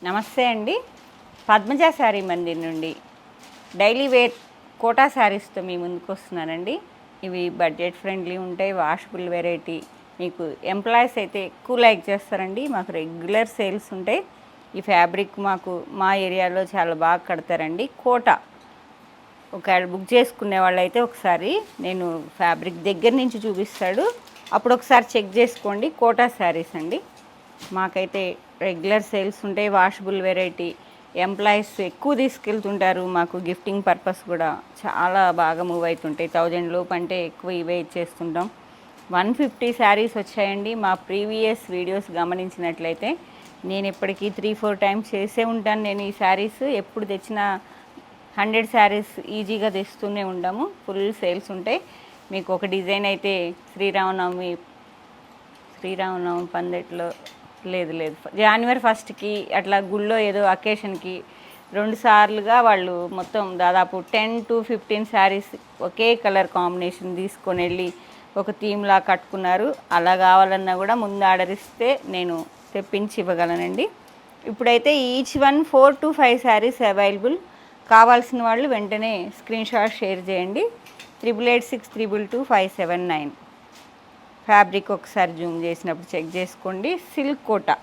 నమస్తే అండి. పద్మజ శారీ మందిర్ నుండి డైలీ వేర్ కోటా శారీస్తో మీ ముందుకు వస్తున్నానండి. ఇవి బడ్జెట్ ఫ్రెండ్లీ ఉంటాయి, వాషబుల్ వెరైటీ. మీకు ఎంప్లాయీస్ అయితే ఎక్కువ లైక్ చేస్తారండి. మాకు రెగ్యులర్ సేల్స్ ఉంటాయి. ఈ ఫ్యాబ్రిక్ మాకు మా ఏరియాలో చాలా బాగా కడతారండి. కోటా ఒకవేళ బుక్ చేసుకునే వాళ్ళు అయితే ఒకసారి నేను ఫ్యాబ్రిక్ దగ్గర నుంచి చూపిస్తాడు, అప్పుడు ఒకసారి చెక్ చేసుకోండి. కోటా శారీస్ అండి. మాకైతే రెగ్యులర్ సేల్స్ ఉంటాయి, వాషబుల్ వెరైటీ. ఎంప్లాయీస్ ఎక్కువ తీసుకెళ్తుంటారు. మాకు గిఫ్టింగ్ పర్పస్ కూడా చాలా బాగా మూవ్ అవుతుంటాయి. 1000 లోపు అంటే ఎక్కువ ఇవే ఇచ్చేస్తుంటాం. 150 శారీస్ వచ్చాయండి. మా ప్రీవియస్ వీడియోస్ గమనించినట్లయితే నేను ఇప్పటికీ 3-4 టైమ్స్ చేసే ఉంటాను. నేను ఈ శారీస్ ఎప్పుడు తెచ్చినా 100 శారీస్ ఈజీగా తెస్తూనే ఉంటాము. ఫుల్ సేల్స్ ఉంటాయి. మీకు ఒక డిజైన్ అయితే శ్రీరామనవమి పందెట్లో లేదు జనవరి 1కి అట్లా గుళ్ళో ఏదో అకేషన్కి 2 సార్లుగా వాళ్ళు మొత్తం దాదాపు 10 to 15 saris okay colour combination తీసుకొని వెళ్ళి ఒక థీమ్లా కట్టుకున్నారు. అలా కావాలన్నా కూడా ముందు ఆర్డర్ ఇస్తే నేను తెప్పించి ఇవ్వగలనండి. ఇప్పుడైతే each one 4 to 5 saris available. కావాల్సిన వాళ్ళు వెంటనే స్క్రీన్ షాట్ షేర్ చేయండి. 8886222579. ఫ్యాబ్రిక్ ఒకసారి జూమ్ చేసినప్పుడు చెక్ చేసుకోండి. సిల్క్ కోటా,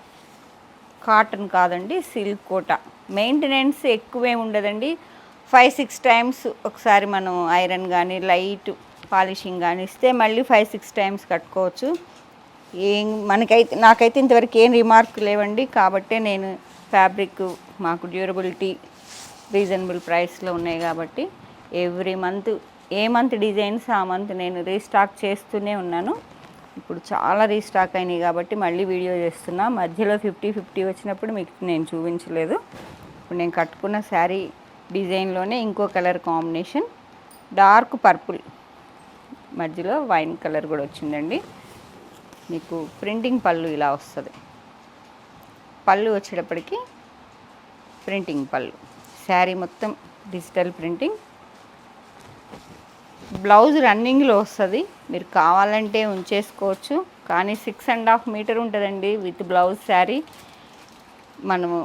కాటన్ కాదండి, సిల్క్ కోటా. మెయింటెనెన్స్ ఎక్కువే ఉండదండి. 5-6 టైమ్స్ ఒకసారి మనం ఐరన్ కానీ లైట్ పాలిషింగ్ కానీ ఇస్తే మళ్ళీ 5-6 టైమ్స్ కట్టుకోవచ్చు. నాకైతే ఇంతవరకు ఏం రిమార్క్ లేవండి. కాబట్టే నేను ఫ్యాబ్రిక్ మాకు డ్యూరబిలిటీ రీజనబుల్ ప్రైస్లో ఉన్నాయి కాబట్టి ఎవ్రీ మంత్ ఏ మంత్ డిజైన్స్ ఆ మంత్ నేను రీస్టాక్ చేస్తూనే ఉన్నాను. ఇప్పుడు చాలా రీస్టాక్ అయినాయి కాబట్టి మళ్ళీ వీడియో చేస్తున్నా. మధ్యలో 50-50 వచ్చినప్పుడు మీకు నేను చూపించలేదు. ఇప్పుడు నేను కట్టుకున్న శారీ డిజైన్లోనే ఇంకో కలర్ కాంబినేషన్, డార్క్ పర్పుల్, మధ్యలో వైన్ కలర్ కూడా వచ్చిందండి. మీకు ప్రింటింగ్ పళ్ళు ఇలా వస్తుంది. పళ్ళు వచ్చేటప్పటికి ప్రింటింగ్ పళ్ళు. శారీ మొత్తం డిజిటల్ ప్రింటింగ్. బ్లౌజ్ రన్నింగ్లో వస్తుంది. మీరు కావాలంటే ఉంచేసుకోవచ్చు. కానీ 6.5 మీటర్ ఉంటుందండి విత్ బ్లౌజ్ శారీ. మనము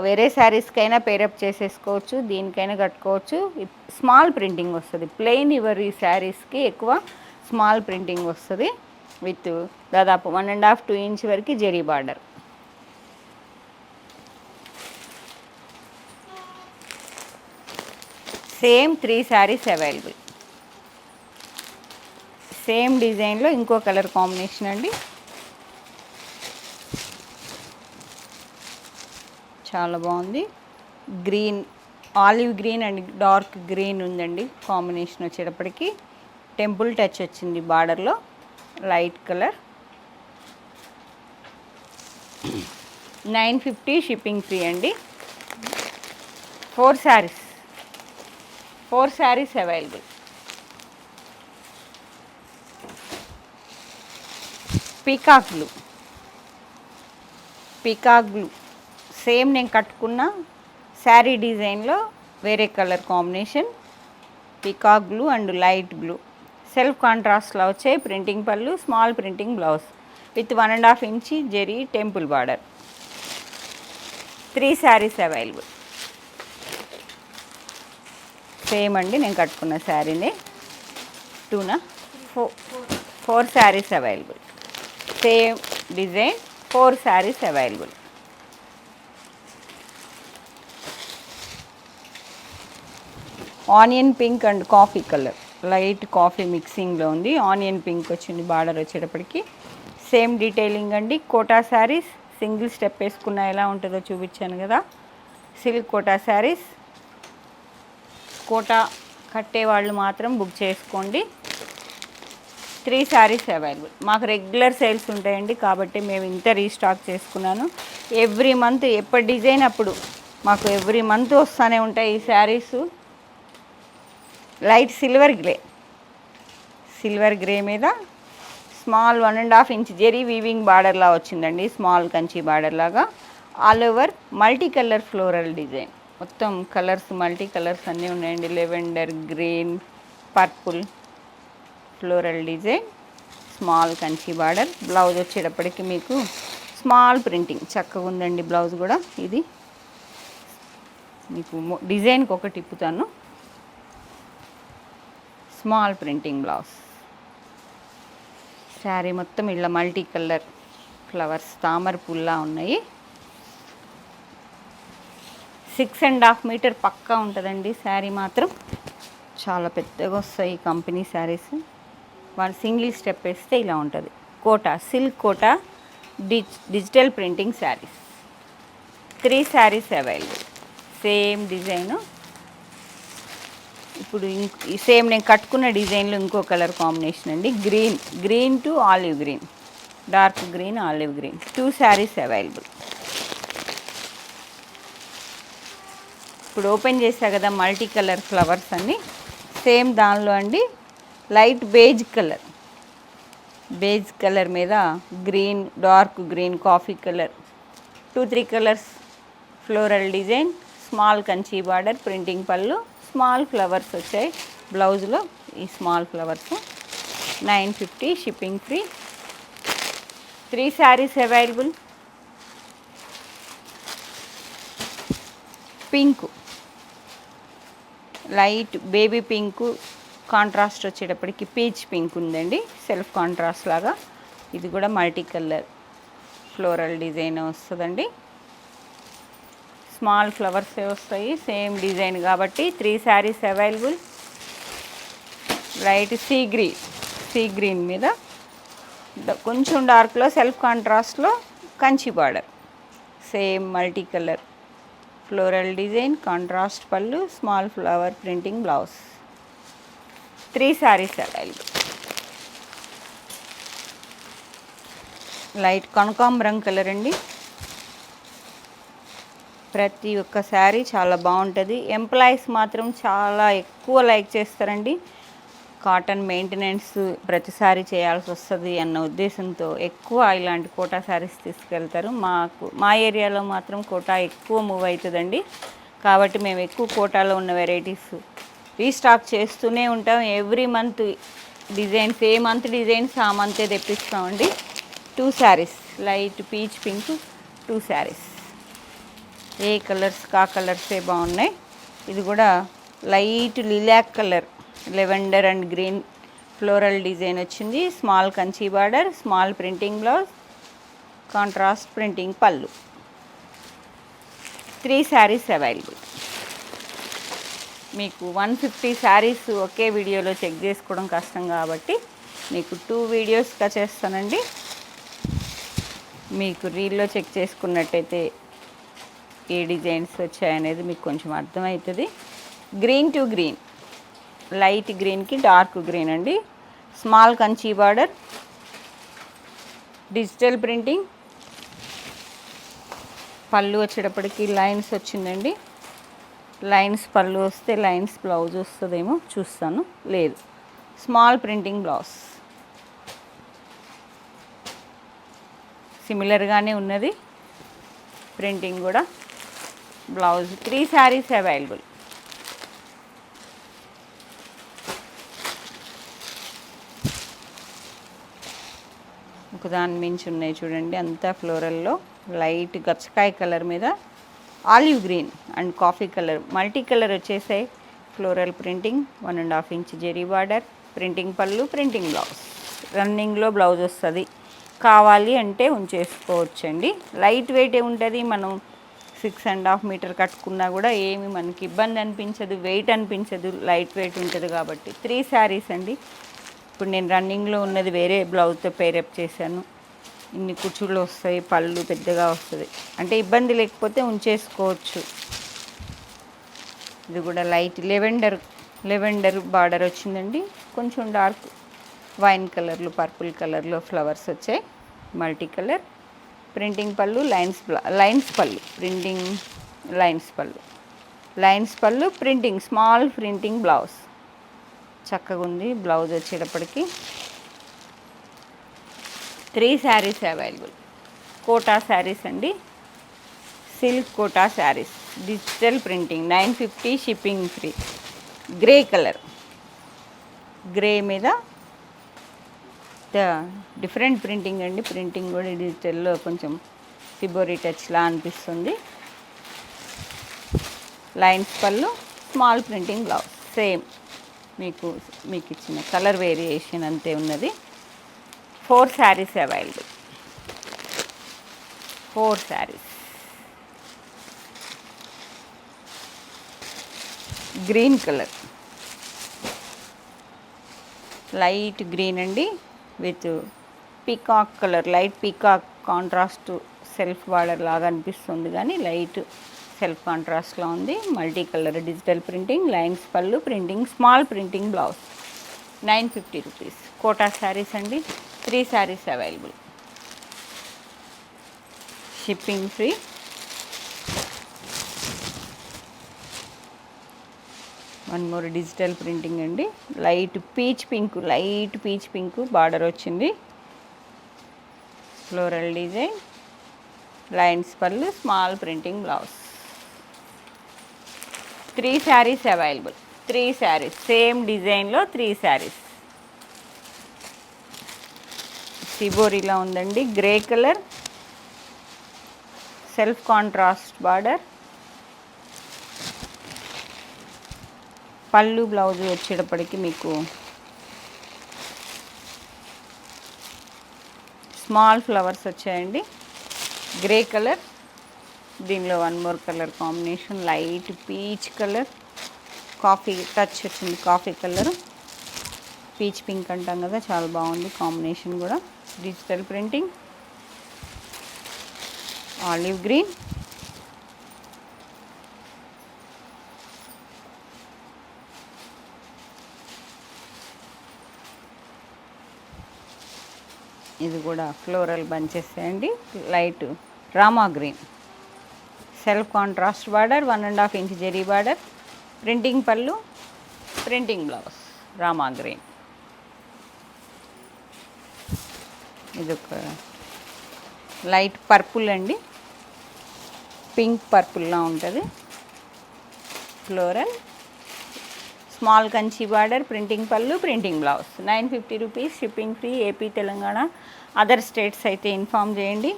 వేరే శారీస్కైనా పేరప్ చేసేసుకోవచ్చు, దీనికైనా కట్టుకోవచ్చు. స్మాల్ ప్రింటింగ్ వస్తుంది. ప్లెయిన్ ఈ శారీస్కి ఎక్కువ స్మాల్ ప్రింటింగ్ వస్తుంది విత్ దాదాపు 1.5-2 ఇంచ్ వరకు zari border. Same 3 saris available. Same డిజైన్లో ఇంకో కలర్ కాంబినేషన్ అండి. చాలా బాగుంది. Green, olive green and dark green ఉందండి కాంబినేషన్. వచ్చేటప్పటికి టెంపుల్ టచ్ వచ్చింది బార్డర్లో. Light colour. 950 షిప్పింగ్ ఫ్రీ అండి. 4 saris available. Peacock blue same నేను కట్టుకున్న శారీ డిజైన్లో వేరే colour combination. Peacock blue and light blue self కాంట్రాస్ట్లో వచ్చాయి. ప్రింటింగ్ పళ్ళు, small printing blouse with 1.5 inch zari temple border. 3 saris available. Same అండి నేను కట్టుకున్న శారీనే. 4 saris available. Same design, 4 saris available. Onion pink and coffee colour, light coffee మిక్సింగ్లో ఉంది. ఆనియన్ పింక్ వచ్చింది బార్డర్ వచ్చేటప్పటికి. సేమ్ డీటెయిలింగ్ అండి. కోటా శారీస్ సింగిల్ స్టెప్ వేసుకున్న ఎలా ఉంటుందో చూపించాను కదా. సిల్క్ కోటా శారీస్. కోటా కట్టేవాళ్ళు మాత్రం బుక్ చేసుకోండి. 3 శారీస్ అవైలబుల్. మాకు రెగ్యులర్ సేల్స్ ఉంటాయండి కాబట్టి మేము ఇంత రీస్టాక్ చేసుకున్నాను. ఎవ్రీ మంత్ ఎప్పటి డిజైన్ అప్పుడు మాకు ఎవ్రీ మంత్ వస్తూనే ఉంటాయి ఈ శారీస్. లైట్ సిల్వర్ గ్రే మీద స్మాల్ 1.5 ఇంచ్ జెరీ వీవింగ్ బార్డర్లా వచ్చిందండి. స్మాల్ కంచి బార్డర్ లాగా. All over multi colour floral design. మొత్తం కలర్స్ మల్టీ కలర్స్ అన్నీ ఉన్నాయండి. Lavender, green, purple floral design. Small Kanchi border. Blouse వచ్చేటప్పటికి మీకు స్మాల్ ప్రింటింగ్ చక్కగా ఉందండి. బ్లౌజ్ కూడా ఇది మీకు డిజైన్కి ఒకటి తిప్పుతాను. Small printing blouse. శారీ మొత్తం ఇలా మల్టీ కలర్ ఫ్లవర్స్ తామర పుల్లా ఉన్నాయి. 6.5 మీటర్ పక్కా ఉంటుందండి. శారీ మాత్రం చాలా పెద్దగా వస్తాయి కంపెనీ శారీస్. వాళ్ళు సింగిల్ స్టెప్ వేస్తే ఇలా ఉంటుంది. Kota silk Kota digital printing saris. 3 saris available. Same design. ఇప్పుడు సేమ్ నేను కట్టుకున్న డిజైన్లో ఇంకో కలర్ కాంబినేషన్ అండి. Green to olive green, dark green olive green. 2 saris available. ఇప్పుడు ఓపెన్ చేశా కదా మల్టీ కలర్ ఫ్లవర్స్ అన్నీ. సేమ్ దానిలో అండి లైట్ బేజ్ కలర్ మీద green, dark green, coffee colour, 2-3 colours floral design, small Kanchi border, printing పళ్ళు, స్మాల్ ఫ్లవర్స్ వచ్చాయి బ్లౌజ్లో. ఈ small flowers 950 shipping free. 3 saris available. Pink, light baby pink, contrast వచ్చేటప్పటికి పీచ్ పింక్ ఉందండి, సెల్ఫ్ కాంట్రాస్ట్ లాగా. ఇది కూడా మల్టీ కలర్ ఫ్లోరల్ డిజైన్ వస్తుందండి. స్మాల్ ఫ్లవర్సే వస్తాయి సేమ్ డిజైన్ కాబట్టి. 3 saris available. Light sea green మీద కొంచెం డార్క్లో సెల్ఫ్ కాంట్రాస్ట్లో Kanchi border, same multi colour floral design, contrast pallu, small flower printing blouse. 3 saris available. Light కనకాంబరం కలర్ అండి. ప్రతి ఒక్క శారీ చాలా బాగుంటుంది. ఎంప్లాయీస్ మాత్రం చాలా ఎక్కువ లైక్ చేస్తారండి. కాటన్ మెయింటెనెన్స్ ప్రతిసారి చేయాల్సి వస్తుంది అన్న ఉద్దేశంతో ఎక్కువ ఇలాంటి కోటా శారీస్ తీసుకెళ్తారు. మా ఏరియాలో మాత్రం కోటా ఎక్కువ మూవ్ అవుతుందండి. కాబట్టి మేము ఎక్కువ కోటాలో ఉన్న వెరైటీస్ రీస్టాక్ చేస్తూనే ఉంటాం. ఎవ్రీ మంత్ డిజైన్స్, ఏ మంత్ డిజైన్స్ ఆ మంతే తెప్పిస్తామండి. 2 saris light peach pink, 2 saris. ఏ కలర్స్ కా కలర్సే బాగున్నాయి. ఇది కూడా light lilac colour, lavender and green floral design వచ్చింది. Small Kanchi border, small printing blouse, contrast printing pallu. 3 saris available. మీకు 150 శారీస్ ఒకే వీడియోలో చెక్ చేసుకోవడం కష్టం కాబట్టి మీకు 2 వీడియోస్గా చేస్తానండి. మీకు రీల్లో చెక్ చేసుకున్నట్టయితే ఏ డిజైన్స్ వచ్చాయనేది మీకు కొంచెం అర్థమవుతుంది. గ్రీన్ టు గ్రీన్, లైట్ గ్రీన్కి డార్క్ గ్రీన్ అండి. Small Kanchi border, digital printing, పళ్ళు వచ్చేటప్పటికి లైన్స్ వచ్చిందండి. లైన్స్ పళ్ళు వస్తే లైన్స్ బ్లౌజ్ వస్తుందేమో చూస్తాను, లేదు. స్మాల్ ప్రింటింగ్ బ్లౌజ్ సిమిలర్గానే ఉన్నది ప్రింటింగ్ కూడా. బ్లౌజ్. 3 శారీస్ అవైలబుల్. ఒకదాని మించి ఉన్నాయి చూడండి, అంతా ఫ్లోరల్లో. లైట్ గచ్చకాయ కలర్ మీద olive green and coffee colour, multi colour వచ్చేసాయి. Floral printing, 1.5 inch zari border, printing పళ్ళు, ప్రింటింగ్ బ్లౌజ్. రన్నింగ్లో బ్లౌజ్ వస్తుంది. కావాలి అంటే ఉంచేసుకోవచ్చండి. లైట్ వెయిటే ఉంటుంది. మనం 6.5 మీటర్ కట్టుకున్నా కూడా ఏమి మనకి ఇబ్బంది అనిపించదు, వెయిట్ అనిపించదు, లైట్ వెయిట్ ఉంటుంది కాబట్టి. 3 శారీస్ అండి. ఇప్పుడు నేను రన్నింగ్లో ఉన్నది వేరే బ్లౌజ్తో పేరప్ చేశాను. ఇన్ని కుచ్చుళ్ళు వస్తాయి, పళ్ళు పెద్దగా వస్తుంది, అంటే ఇబ్బంది లేకపోతే ఉంచేసుకోవచ్చు. ఇది కూడా లైట్ లెవెండర్ బార్డర్ వచ్చిందండి. కొంచెం డార్క్ వైన్ కలర్లో, పర్పుల్ కలర్లో ఫ్లవర్స్ వచ్చాయి. మల్టీ కలర్ ప్రింటింగ్ పళ్ళు, lines pallu, printing lines pallu, printing small printing blouse. చక్కగా ఉంది బ్లౌజ్ వచ్చేటప్పటికి. 3 శారీస్ అవైలబుల్. కోటా శారీస్ అండి, silk Kota saris, digital printing, 950 shipping free. Grey colour, grey మీద డిఫరెంట్ ప్రింటింగ్ అండి. ప్రింటింగ్ కూడా డిజిటల్లో కొంచెం సిబోరి టచ్లా అనిపిస్తుంది. Lines pallu, small printing blouse. Same మీకు ఇచ్చిన కలర్ వేరియేషన్ అంతే ఉన్నది. 4 saris available. 4 saris. Green colour, light green అండి, with peacock colour. Light peacock contrast self border లాగా అనిపిస్తుంది కానీ లైట్ సెల్ఫ్ కాంట్రాస్ట్లో ఉంది. Multi colour digital printing, lines pallu, printing, small printing blouse. 950 rupees. Kota saris అండి. 3 saris available. Shipping free. One more digital printing అండి. Light peach pink border వచ్చింది. Floral design, lines pallu, small printing blouse. 3 saris available. 3 saris same డిజైన్లో 3 శారీస్. సిబోరిలా ఉందండి. Grey colour, self contrast border. పళ్ళు blouse వచ్చేటప్పటికి మీకు small flowers వచ్చాయండి. Grey colour, దీనిలో one more colour combination light peach colour, coffee touch వచ్చింది. Coffee colour, peach pink అంటాం కదా, చాలా బాగుంది కాంబినేషన్ కూడా. డిజిటల్ ప్రింటింగ్, ఆలివ్ గ్రీన్, ఇది కూడా ఫ్లోరల్ బంచెస్ అండి. Light Rama green, self contrast border, 1.5 inch zari border, printing పళ్ళు, ప్రింటింగ్ బ్లౌజ్. రామా గ్రీన్. ఇది ఒక లైట్ పర్పుల్ అండి, పింక్ పర్పుల్లా ఉంటుంది. Floral, small Kanchi border, printing పళ్ళు, printing blouse. 950 rupees. Shipping free. AP, Telangana, other states అయితే ఇన్ఫామ్ చేయండి.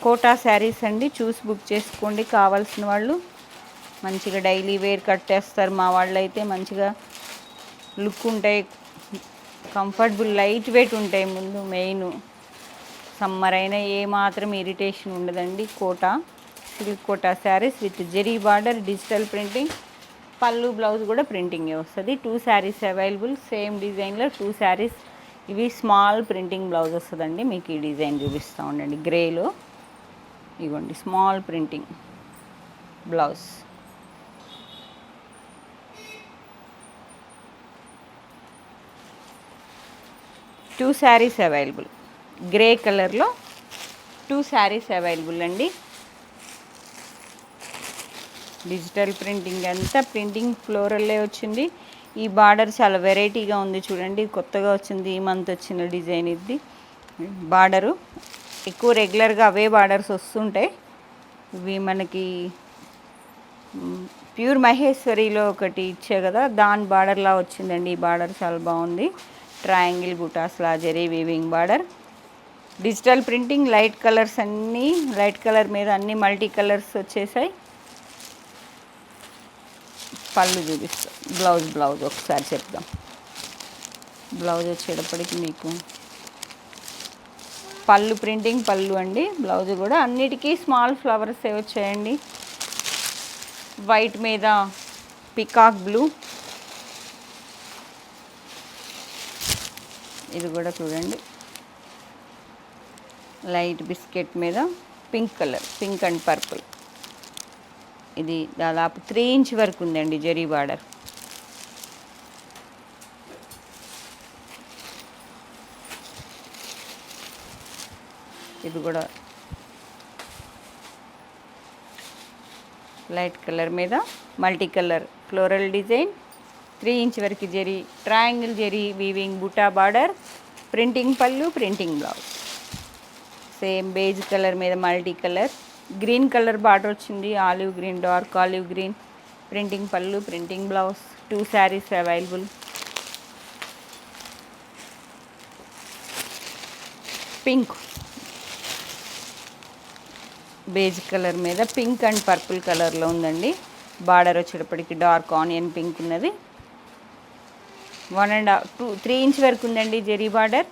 కోటా శారీస్ అండి. చూసి బుక్ చేసుకోండి కావాల్సిన వాళ్ళు. మంచిగా డైలీ వేర్ కట్టేస్తారు మా వాళ్ళు అయితే. మంచిగా లుక్ ఉంటాయి, కంఫర్టబుల్, లైట్ వెయిట్ ఉంటాయి. ముందు మెయిన్ సమ్మర్ అయినా ఏమాత్రం ఇరిటేషన్ ఉండదండి. Kota silk Kota saris with zari border, digital printing, పళ్ళు బ్లౌజ్ కూడా ప్రింటింగే వస్తుంది. 2 శారీస్ అవైలబుల్. సేమ్ డిజైన్లో 2 శారీస్. ఇవి స్మాల్ ప్రింటింగ్ బ్లౌజ్ వస్తుందండి. మీకు ఈ డిజైన్ చూపిస్తూ ఉండండి. గ్రేలో ఇవ్వండి small printing blouse. Two saris available. Grey కలర్లో 2 శారీస్ అవైలబుల్ అండి. డిజిటల్ ప్రింటింగ్ అంతా ప్రింటింగ్ ఫ్లోరల్లే వచ్చింది. ఈ బార్డర్ చాలా వెరైటీగా ఉంది చూడండి, కొత్తగా వచ్చింది, ఈ మంత్ వచ్చిన డిజైన్ ఇది. బార్డరు ఎక్కువ రెగ్యులర్గా అవే బార్డర్స్ వస్తుంటాయి. ఇవి మనకి ప్యూర్ మహేశ్వరిలో ఒకటి ఇచ్చే కదా, దాని బార్డర్లా వచ్చిందండి. ఈ బార్డర్ చాలా బాగుంది. ట్రయాంగిల్ బుటాస్లా zari weaving border. Digital printing, light colours అన్నీ, లైట్ కలర్ మీద అన్నీ మల్టీ కలర్స్ వచ్చేసాయి. పళ్ళు చూపిస్తాం. బ్లౌజ్ ఒకసారి చెప్దాం. బ్లౌజ్ వచ్చేటప్పటికి మీకు పళ్ళు ప్రింటింగ్ పళ్ళు అండి. బ్లౌజ్ కూడా అన్నిటికీ స్మాల్ ఫ్లవర్స్ వచ్చాయండి. వైట్ మీద పికాక్ బ్లూ. ఇది కూడా చూడండి లైట్ బిస్కెట్ మీద pink colour, pink and purple. ఇది దాదాపు 3 ఇంచ్ వరకు ఉందండి జరీ బార్డర్. ఇది కూడా లైట్ కలర్ మీద multi colour floral design. 3 inch వరకు zari, triangle zari weaving buta border, printing పళ్ళు, printing blouse. Same beige colour మీద multi colour, green colour border వచ్చింది. Olive green, dark olive green, printing పళ్ళు, printing blouse. 2 saris available. Pink, beige colour మీద pink and purple కలర్లో ఉందండి. Border వచ్చేటప్పటికి dark onion pink ఉన్నది. 1.5-3 inch వరకు ఉందండి జెరీ బార్డర్.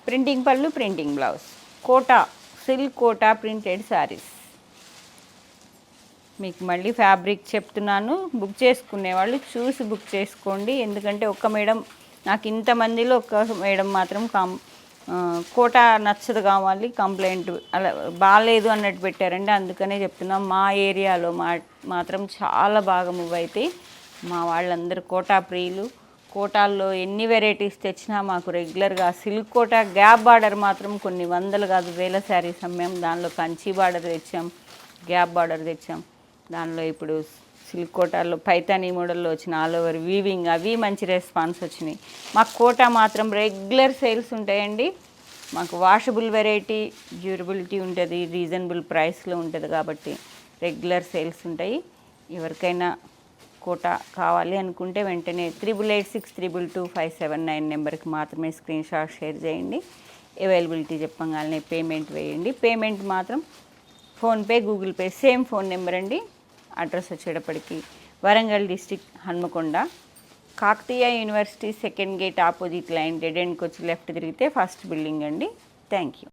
ప్రింటింగ్ పళ్ళు, printing blouse. Kota silk Kota printed saris. మీకు మళ్ళీ ఫ్యాబ్రిక్ చెప్తున్నాను, బుక్ చేసుకునే వాళ్ళు చూసి బుక్ చేసుకోండి. ఎందుకంటే ఒక్క మేడం, నాకు ఇంతమందిలో ఒక్క మేడం మాత్రం కోటా నచ్చదు కావాలి, కంప్లైంట్ అలా బాగాలేదు అన్నట్టు పెట్టారండి. అందుకనే చెప్తున్నాం, మా ఏరియాలో మాత్రం చాలా బాగా మూవ్ అవుతాయి. మా వాళ్ళందరూ కోటా ప్రియులు. కోటాల్లో ఎన్ని వెరైటీస్ తెచ్చినా మాకు రెగ్యులర్గా సిల్క్ కోటా గ్యాప్ బార్డర్ మాత్రం కొన్ని వందలు కాదు వేల శారీస్ అమ్మాం. దానిలో కంచి బార్డర్ తెచ్చాం, గ్యాప్ బార్డర్ తెచ్చాం. దానిలో ఇప్పుడు సిల్క్ కోటాల్లో పైతానీ మోడల్లో వచ్చిన ఆల్ ఓవర్ వీవింగ్, అవి మంచి రెస్పాన్స్ వచ్చినాయి. మాకు కోటా మాత్రం రెగ్యులర్ సేల్స్ ఉంటాయండి. మాకు వాషబుల్ వెరైటీ, డ్యూరబిలిటీ ఉంటుంది, రీజనబుల్ ప్రైస్లో ఉంటుంది కాబట్టి రెగ్యులర్ సేల్స్ ఉంటాయి. ఎవరికైనా కోటా కావాలి అనుకుంటే వెంటనే 8886222579 నెంబర్కి మాత్రమే స్క్రీన్ షాట్ షేర్ చేయండి. అవైలబిలిటీ చెప్పగానే పేమెంట్ వేయండి. పేమెంట్ మాత్రం PhonePe, Google Pay same phone number అండి. అడ్రస్ వచ్చేటప్పటికి Warangal district, Hanamkonda, Kakatiya university second gate opposite line dead ఎండ్కి వచ్చి లెఫ్ట్ తిరిగితే ఫస్ట్ బిల్డింగ్ అండి. Thank you.